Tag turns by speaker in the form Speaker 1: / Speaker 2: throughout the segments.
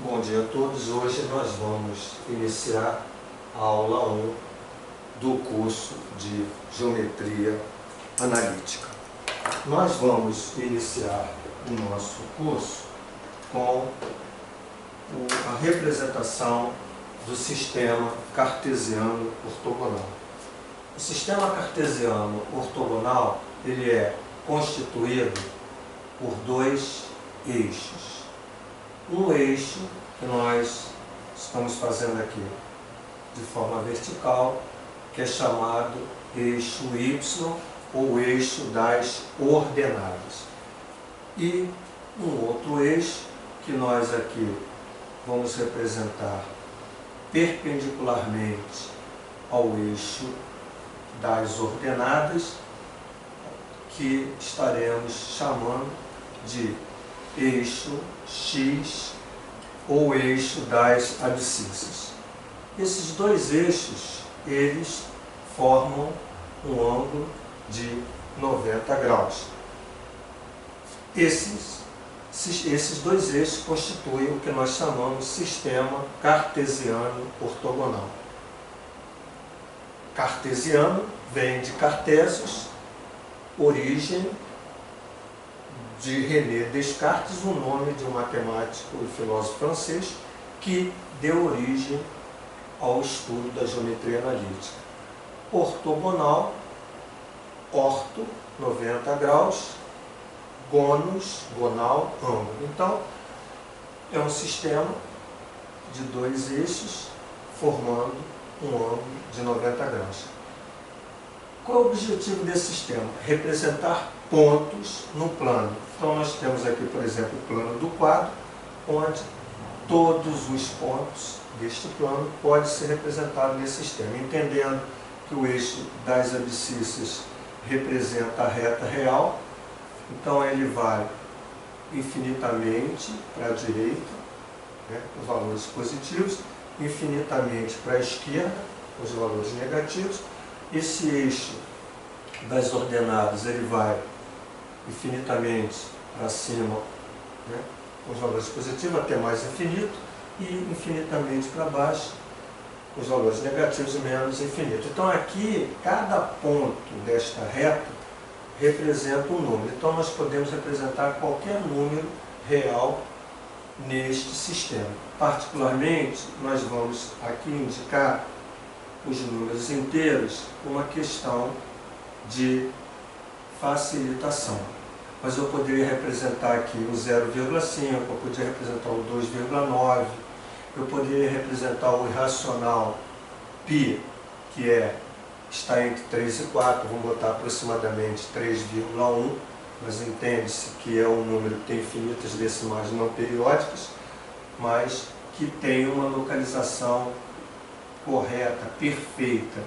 Speaker 1: Bom dia a todos. Hoje nós vamos iniciar a aula 1 do curso de Geometria Analítica. Nós vamos iniciar o nosso curso com a representação do sistema cartesiano ortogonal. O sistema cartesiano ortogonal ele é constituído por dois eixos. Um eixo que nós estamos fazendo aqui de forma vertical, que é chamado eixo Y ou eixo das ordenadas. E um outro eixo que nós aqui vamos representar perpendicularmente ao eixo das ordenadas, que estaremos chamando de eixo X ou eixo das abscissas. Esses dois eixos, eles formam um ângulo de 90 graus. Esses dois eixos constituem o que nós chamamos de sistema cartesiano ortogonal. Cartesiano vem de Cartésios, origem de René Descartes, o nome de um matemático e filósofo francês que deu origem ao estudo da geometria analítica. Ortogonal, orto, 90 graus, gonos, gonal, ângulo. Então, é um sistema de dois eixos formando um ângulo de 90 graus. Qual é o objetivo desse sistema? Representar pontos no plano. Então nós temos aqui, por exemplo, o plano do quadro, onde todos os pontos deste plano podem ser representados nesse sistema, entendendo que o eixo das abscissas representa a reta real, então ele vai infinitamente para a direita, né, os valores positivos, infinitamente para a esquerda, os valores negativos. Esse eixo das ordenadas ele vai infinitamente para cima, né, com os valores positivos até mais infinito, e infinitamente para baixo, com os valores negativos e menos infinito. Então aqui, cada ponto desta reta representa um número. Então nós podemos representar qualquer número real neste sistema. Particularmente, nós vamos aqui indicar os números inteiros, uma questão de facilitação. Mas eu poderia representar aqui o 0,5, eu poderia representar o 2,9, eu poderia representar o irracional π, que está entre 3 e 4, vamos botar aproximadamente 3,1, mas entende-se que é um número que tem infinitas decimais não periódicas, mas que tem uma localização correta, perfeita.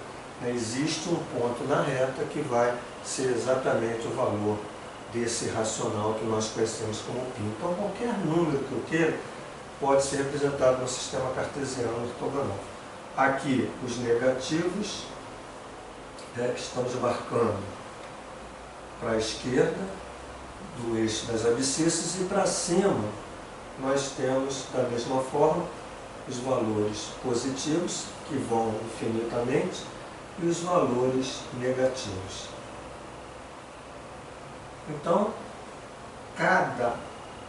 Speaker 1: Existe um ponto na reta que vai ser exatamente o valor desse racional que nós conhecemos como π. Então, qualquer número que eu queira pode ser representado no sistema cartesiano ortogonal. Aqui, os negativos, estamos marcando para a esquerda do eixo das abscissas, e para cima nós temos, da mesma forma, os valores positivos, que vão infinitamente, e os valores negativos. Então, cada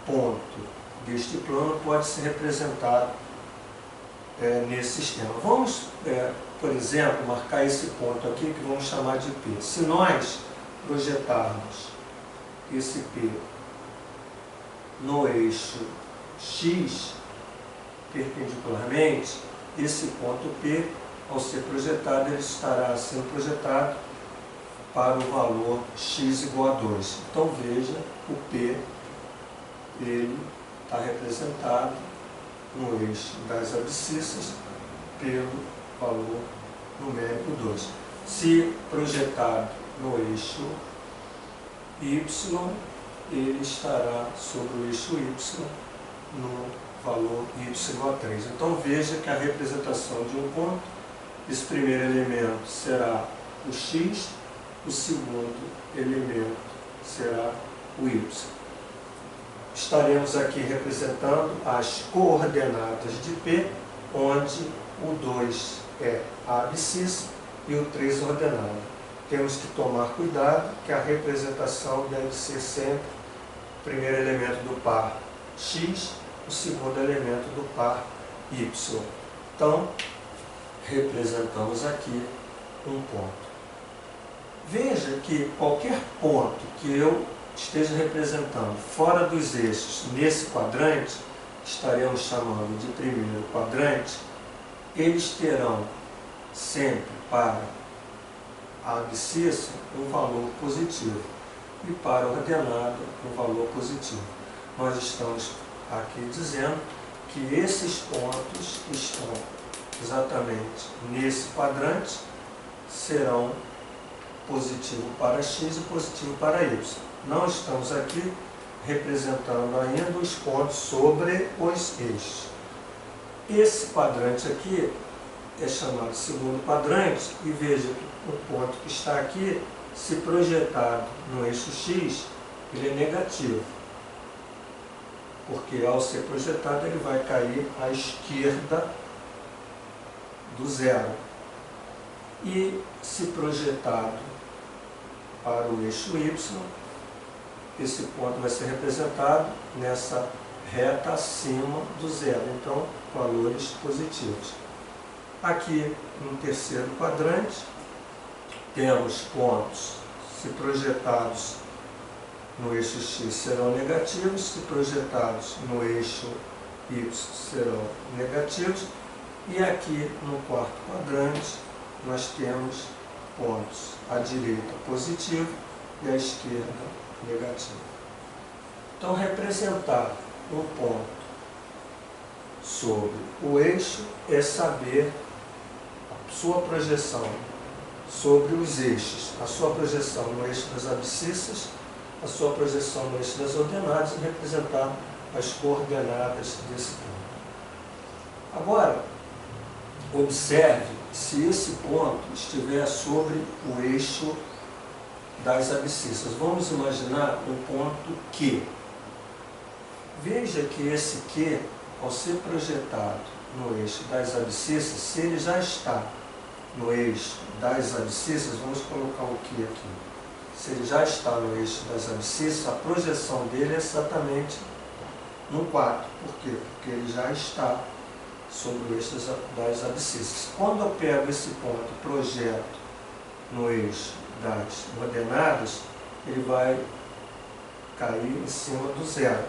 Speaker 1: ponto deste plano pode ser representado nesse sistema. Vamos, por exemplo, marcar esse ponto aqui, que vamos chamar de P. Se nós projetarmos esse P no eixo X, perpendicularmente, esse ponto P, ao ser projetado, ele estará sendo projetado para o valor x igual a 2. Então veja, o P ele está representado no eixo das abscissas pelo valor numérico 2. Se projetado no eixo Y, ele estará sobre o eixo Y no valor y igual a 3. Então veja que a representação de um ponto, esse primeiro elemento será o x, o segundo elemento será o y. estaremos aqui representando as coordenadas de P, onde o 2 é a abscissa e o 3 ordenado. Temos que tomar cuidado que a representação deve ser sempre o primeiro elemento do par x, o segundo elemento do par y. Então, representamos aqui um ponto. Veja que qualquer ponto que eu esteja representando fora dos eixos nesse quadrante, estaremos chamando de primeiro quadrante, eles terão sempre para a abscissa um valor positivo e para o ordenado um valor positivo. Nós estamos aqui dizendo que esses pontos que estão exatamente nesse quadrante serão positivo para x e positivo para y. Não estamos aqui representando ainda os pontos sobre os eixos. Esse quadrante aqui é chamado segundo quadrante e veja que o ponto que está aqui, se projetado no eixo x, ele é negativo. Porque ao ser projetado ele vai cair à esquerda do zero. E se projetado para o eixo y, esse ponto vai ser representado nessa reta acima do zero, então valores positivos. Aqui no terceiro quadrante, temos pontos, se projetados no eixo x serão negativos, se projetados no eixo y serão negativos, e aqui no quarto quadrante nós temos pontos à direita positivo e à esquerda negativo. Então, representar um ponto sobre o eixo é saber a sua projeção sobre os eixos, a sua projeção no eixo das abscissas, a sua projeção no eixo das ordenadas e representar as coordenadas desse ponto. Agora, observe se esse ponto estiver sobre o eixo das abscissas. Vamos imaginar um ponto Q. Veja que esse Q, ao ser projetado no eixo das abscissas, se ele já está no eixo das abscissas, vamos colocar o Q aqui. Se ele já está no eixo das abscissas, a projeção dele é exatamente no 4. Por quê? Porque ele já está sobre o eixo das abscissas. Quando eu pego esse ponto e projeto no eixo das ordenadas, ele vai cair em cima do zero.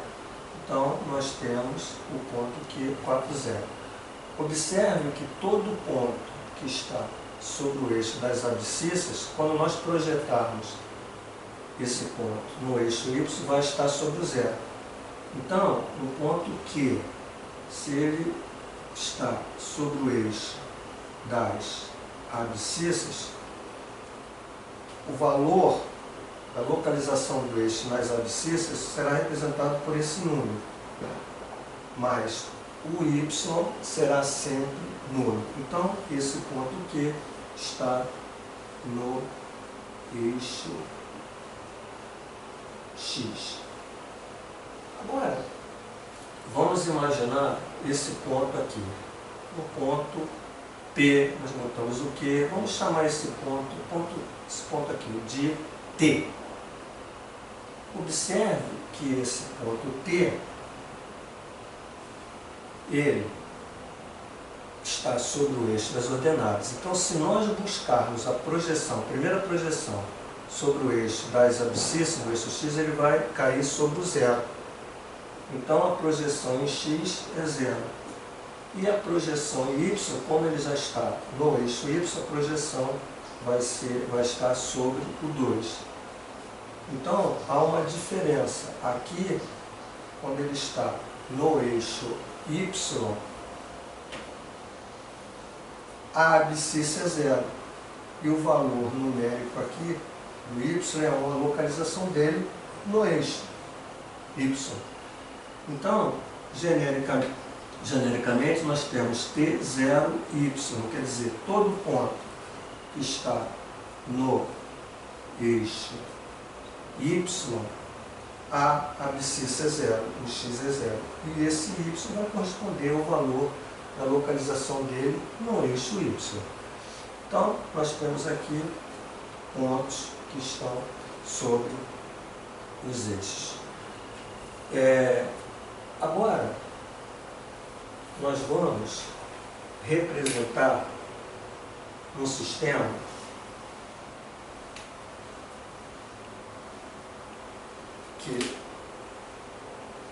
Speaker 1: Então, nós temos o ponto Q, 4, 0. Observe que todo ponto que está sobre o eixo das abscissas, quando nós projetarmos esse ponto no eixo Y, vai estar sobre o zero. Então, no ponto Q, se ele está sobre o eixo das abscissas, o valor da localização do eixo nas abscissas será representado por esse número, mas o y será sempre nulo. Então, esse ponto Q está no eixo x. Agora, vamos imaginar esse ponto aqui. No ponto P, nós botamos o Q, vamos chamar esse ponto aqui de T. Observe que esse ponto T, ele está sobre o eixo das ordenadas. Então, se nós buscarmos a projeção, a primeira projeção sobre o eixo das abscissas, no eixo x, ele vai cair sobre o zero. Então, a projeção em x é zero. E a projeção em y, como ele já está no eixo y, a projeção vai estar sobre o 2. Então, há uma diferença. Aqui, quando ele está no eixo y, a abscissa é zero. E o valor numérico aqui do y é uma localização dele no eixo y. Então, genericamente, nós temos t, 0 e y. Quer dizer, todo ponto que está no eixo y a abscissa é zero, o x é zero. E esse y vai corresponder ao valor da localização dele no eixo y. Então, nós temos aqui pontos que estão sobre os eixos. Agora, nós vamos representar um sistema que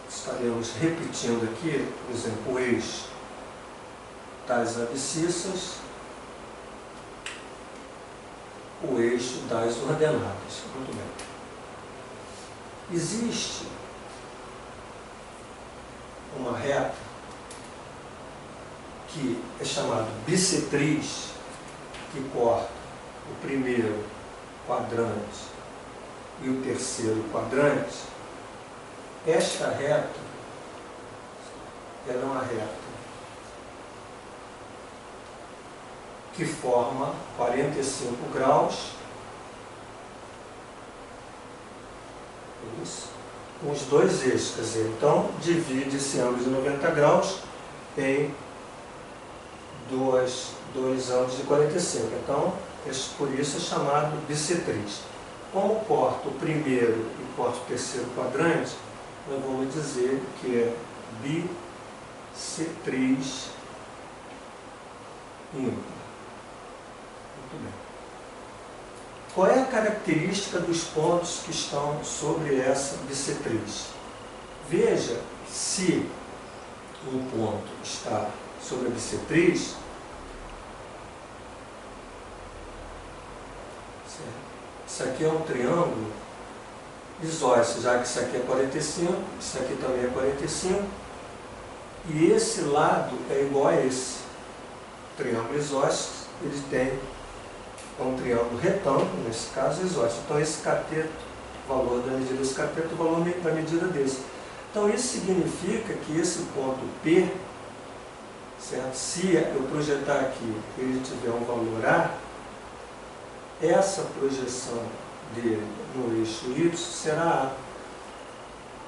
Speaker 1: estaremos repetindo aqui, por exemplo, o eixo das abscissas, o eixo das ordenadas. Muito bem. Existe uma reta que é chamada bissetriz, que corta o primeiro quadrante e o terceiro quadrante. Esta reta, ela é uma reta que forma 45 graus, isso, com os dois eixos, quer dizer, então divide esse ângulo de 90 graus em dois ângulos de 45. Então, por isso é chamado bissetriz. Como corta o primeiro e corta o terceiro quadrante, nós vamos dizer que é bissetriz ímpar. Muito bem. Qual é a característica dos pontos que estão sobre essa bissetriz? Veja, se um ponto está sobre a bissetriz, isso aqui é um triângulo isósceles, já que isso aqui é 45, isso aqui também é 45, e esse lado é igual a esse. Triângulo isósceles, ele tem um triângulo retângulo, nesse caso isósceles. Então esse cateto, o valor da medida desse cateto, o valor da medida desse. Então isso significa que esse ponto P, certo? Se eu projetar aqui e ele tiver um valor A, essa projeção dele no eixo Y será A.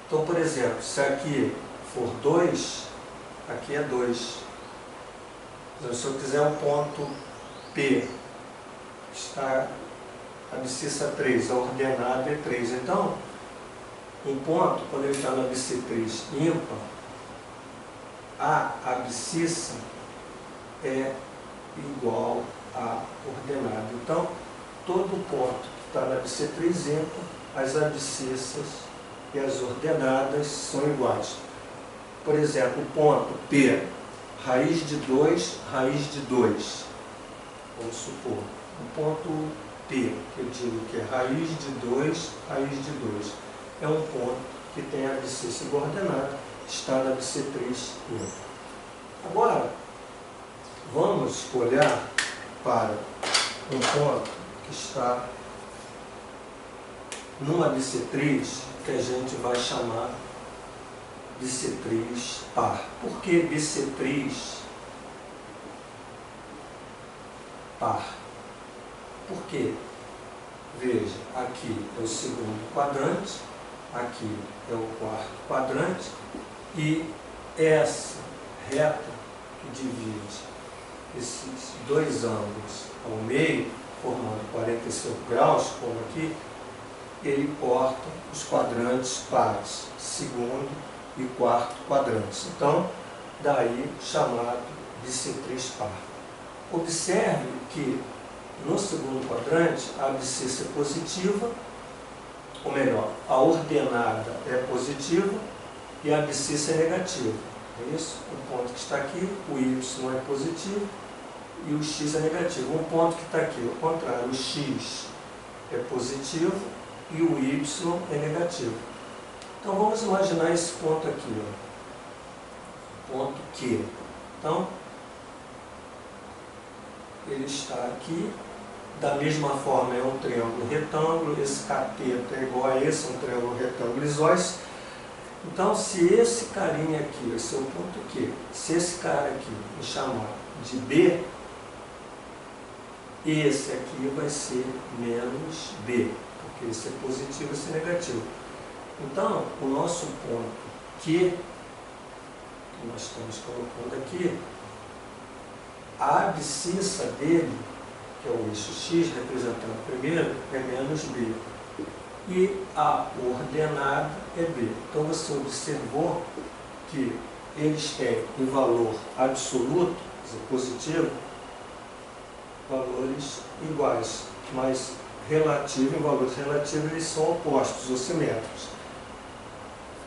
Speaker 1: Então, por exemplo, se aqui for 2, aqui é 2. Então, se eu quiser um ponto P, está a abscissa 3, a ordenada é 3. Então, um ponto, quando ele está na bissetriz ímpar, a abscissa é igual à ordenada. Então, todo ponto que está na bissetriz ímpar, as abscissas e as ordenadas são iguais. Por exemplo, o ponto P, raiz de 2, raiz de 2. Vamos supor, o ponto P, que eu digo que é raiz de 2, raiz de 2. É um ponto que tem a abscissa igual ordenada, está na bissetriz ímpar. Agora, vamos olhar para um ponto que está numa bissetriz que a gente vai chamar bissetriz par. Por que bissetriz par? Por quê? Veja, aqui é o segundo quadrante, aqui é o quarto quadrante, e essa reta que divide esses dois ângulos ao meio, formando 45 graus, como aqui, ele corta os quadrantes pares, segundo e quarto quadrantes. Então, daí chamado bissetriz par. Observe que no segundo quadrante a abscissa é positiva, ou melhor, a ordenada é positiva e a abscissa é negativa. É isso? O ponto que está aqui, o y é positivo e o x é negativo. Um ponto que está aqui, ao contrário, o x é positivo e o y é negativo. Então vamos imaginar esse ponto aqui, ó. Ponto Q. Então, ele está aqui, da mesma forma é um triângulo retângulo, esse cateto é igual a esse, um triângulo retângulo isósceles. Então, se esse carinha aqui, esse é o ponto Q, se esse cara aqui me chamar de B, esse aqui vai ser menos B, porque esse é positivo e esse é negativo. Então, o nosso ponto Q, que nós estamos colocando aqui, a abscissa dele, que é o eixo X, representando o primeiro, é menos B. E a ordenada é B. Então, você observou que eles têm em valor absoluto, quer dizer, positivo, valores iguais, mas relativo, em valores relativos, eles são opostos ou simétricos.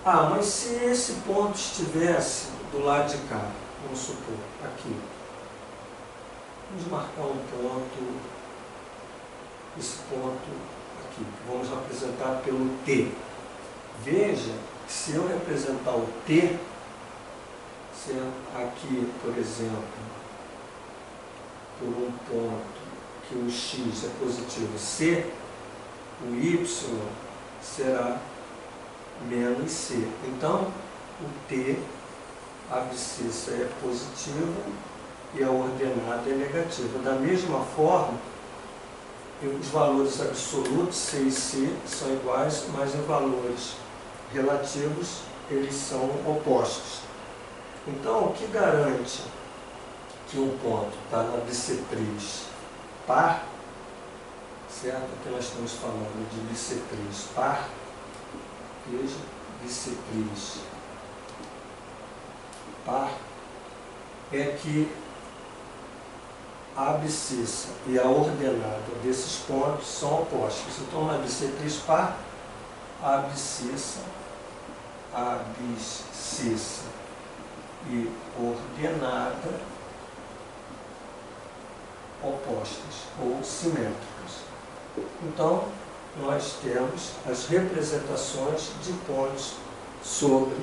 Speaker 1: Ah, mas se esse ponto estivesse do lado de cá, vamos supor, aqui, vamos marcar um ponto, esse ponto aqui, vamos representar pelo T. Veja que se eu representar o T, aqui, por exemplo, por um ponto que o X é positivo C, o Y será menos C. Então, o T, a abscissa é positiva e a ordenada é negativa. Da mesma forma, os valores absolutos, C e C, são iguais, mas em valores relativos, eles são opostos. Então, o que garante que um ponto está na bissetriz par, certo? Aqui nós estamos falando de bissetriz par, veja, bissetriz par, é que a abscissa e a ordenada desses pontos são opostos. Então, na bissetriz par, a abscissa e ordenada opostas ou simétricas. Então, nós temos as representações de pontos sobre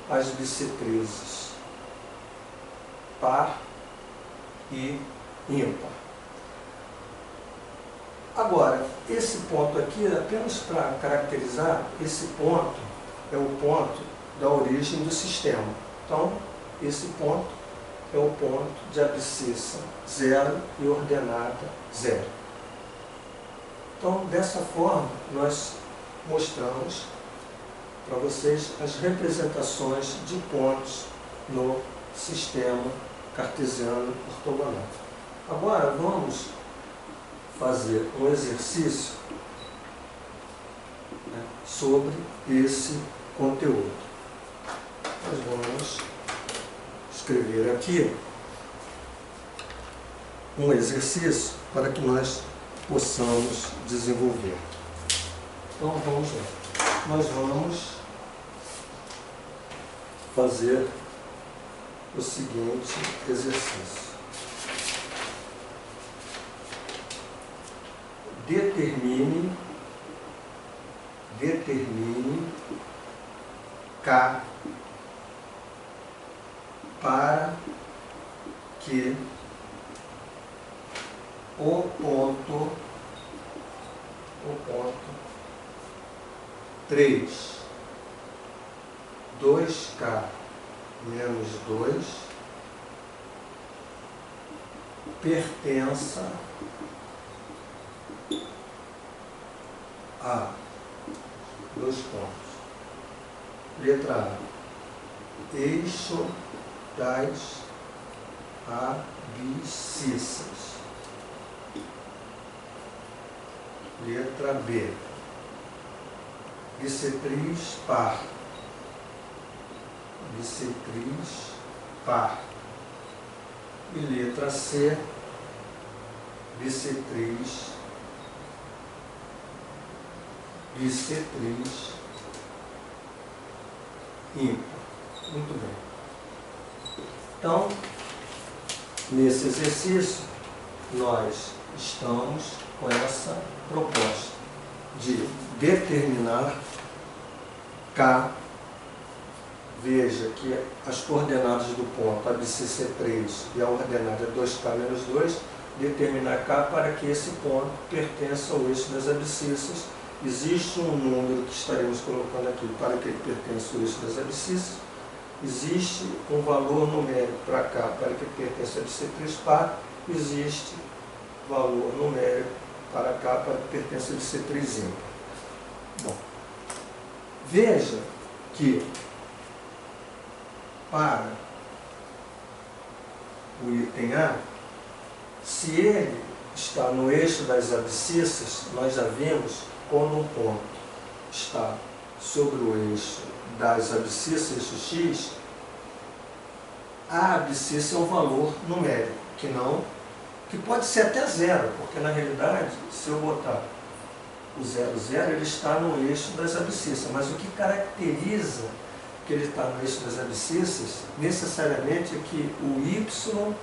Speaker 1: as bissetrizes par e ímpar. Agora, esse ponto aqui, apenas para caracterizar, esse ponto é o ponto da origem do sistema. Então, esse ponto é o ponto de abscissa 0 e ordenada 0. Então, dessa forma, nós mostramos para vocês as representações de pontos no sistema cartesiano ortogonal. Agora, vamos fazer um exercício, né, sobre esse conteúdo. Nós vamos escrever aqui um exercício para que nós possamos desenvolver. Então vamos lá. Nós vamos fazer o seguinte exercício. Determine K para que o ponto 3, 2K menos 2 pertença a dois pontos. Letra A, eixo das abscissas. Letra B, bissetriz par. Bissetriz par. E letra C, bissetriz ímpar. Muito bem. Então, nesse exercício, nós estamos com essa proposta de determinar K. Veja que as coordenadas do ponto abscissa é 3 e a ordenada é 2K menos 2, determinar K para que esse ponto pertença ao eixo das abscissas. Existe um número que estaremos colocando aqui para que ele pertença ao eixo das abscissas. Existe um valor numérico para K para que ele pertença à bissetriz par. Existe valor numérico para K para que pertença à bissetriz ímpar. Bom, Veja que para o item A, se ele está no eixo das abscissas, nós já vimos quando um ponto está sobre o eixo das abscissas, eixo X, a abscissa é um valor numérico, que pode ser até zero, porque na realidade, se eu botar o 0, 0, ele está no eixo das abscissas, mas o que caracteriza que ele está no eixo das abscissas, necessariamente é que o y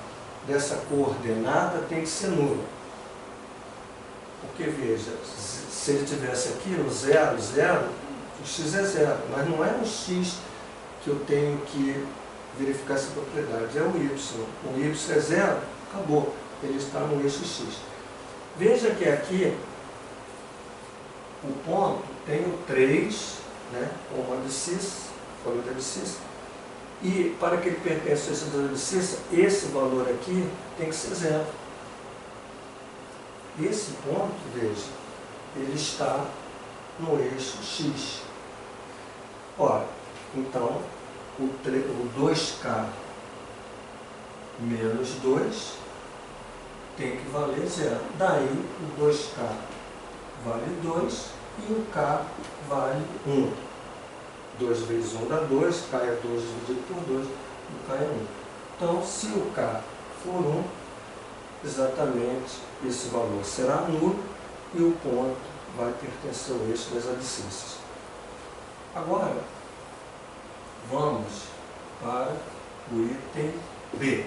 Speaker 1: dessa coordenada tem que ser nulo. Porque, veja, se ele estivesse aqui no 0, 0, o x é 0, mas não é no x que eu tenho que verificar essa propriedade, é o y. O y é 0, acabou, ele está no eixo x. Veja que aqui o ponto tem o 3, né, como abscissa, valor da abscissa, e para que ele pertença ao eixo da abscissa, esse valor aqui tem que ser 0. Esse ponto, veja, ele está no eixo x. Ora, então, o 2k menos 2 tem que valer 0. Daí, o 2k vale 2 e o k vale 1. 2 vezes 1 dá 2, k é 2 dividido por 2, o k é 1. Então, se o k for 1, exatamente esse valor será nulo e o ponto vai pertencer ao eixo das abscissas. Agora, vamos para o item B.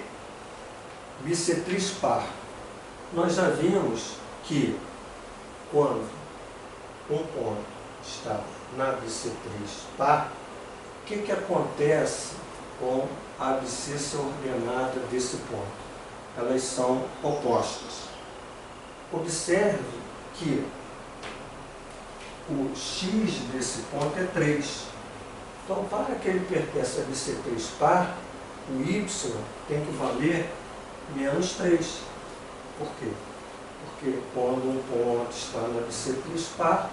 Speaker 1: Bissetriz par. Nós já vimos que quando um ponto está na bissetriz par, o que acontece com a abscissa ordenada desse ponto? Elas são opostas. Observe que o x desse ponto é 3. Então, para que ele pertença a bissetriz par, o y tem que valer menos 3. Por quê? Porque quando um ponto está na bissetriz par,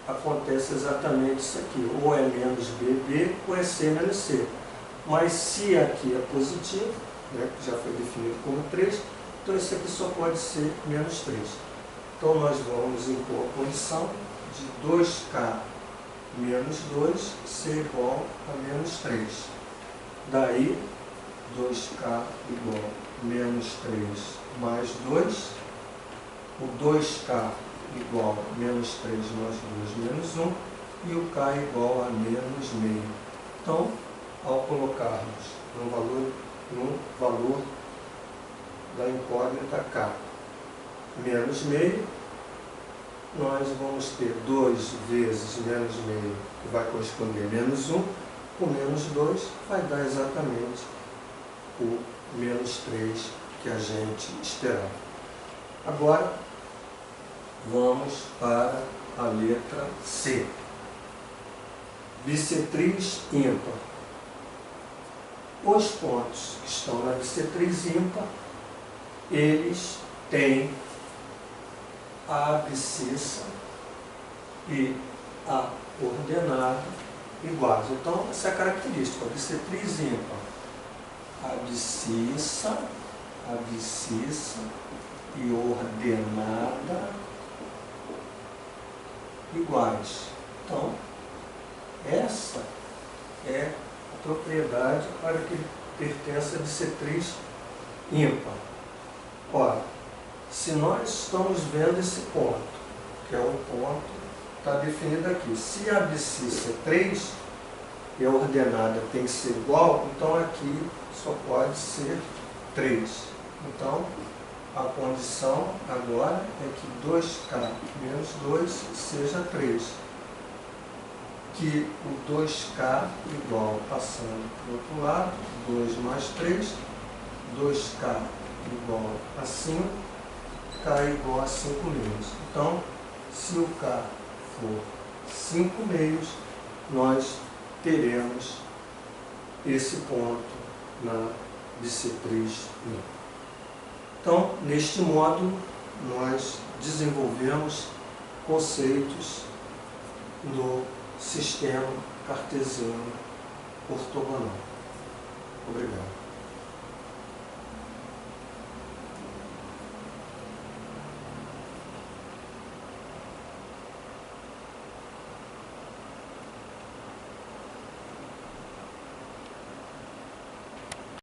Speaker 1: acontece exatamente isso aqui. Ou é menos b ou é c menos c. Mas se aqui é positivo, né, que já foi definido como 3, então esse aqui só pode ser menos 3. Então nós vamos impor a condição de 2k menos 2 ser igual a menos 3. Daí, 2k igual a menos 3 mais 2, o 2k igual a menos 3 mais 2 menos 1, e o k igual a menos meio. Então, ao colocarmos no valor da incógnita k menos meio, nós vamos ter 2 vezes menos meio, que vai corresponder a menos 1, com menos 2 vai dar exatamente o menos 3 que a gente esperava. Agora, vamos para a letra C. Bissetriz ímpar. Os pontos que estão na bissetriz ímpar, eles têm a abscissa e a ordenada iguais. Então, essa é a característica, a bissetriz ímpar. Abscissa e ordenada iguais. Então, essa é a propriedade para que ele pertença a bissetriz ímpar. Ora, se nós estamos vendo esse ponto, que é um ponto que está definido aqui, se a abscissa é 3 e a ordenada tem que ser igual, então aqui só pode ser 3. Então, a condição agora é que 2k menos 2 seja 3. Que o 2k igual, passando para o outro lado, 2 mais 3, 2k igual a 5, k igual a 5 meios. Então, se o k for 5 meios, nós teremos esse ponto na bissetriz ímpar. Então, neste módulo, nós desenvolvemos conceitos do sistema cartesiano ortogonal. Obrigado.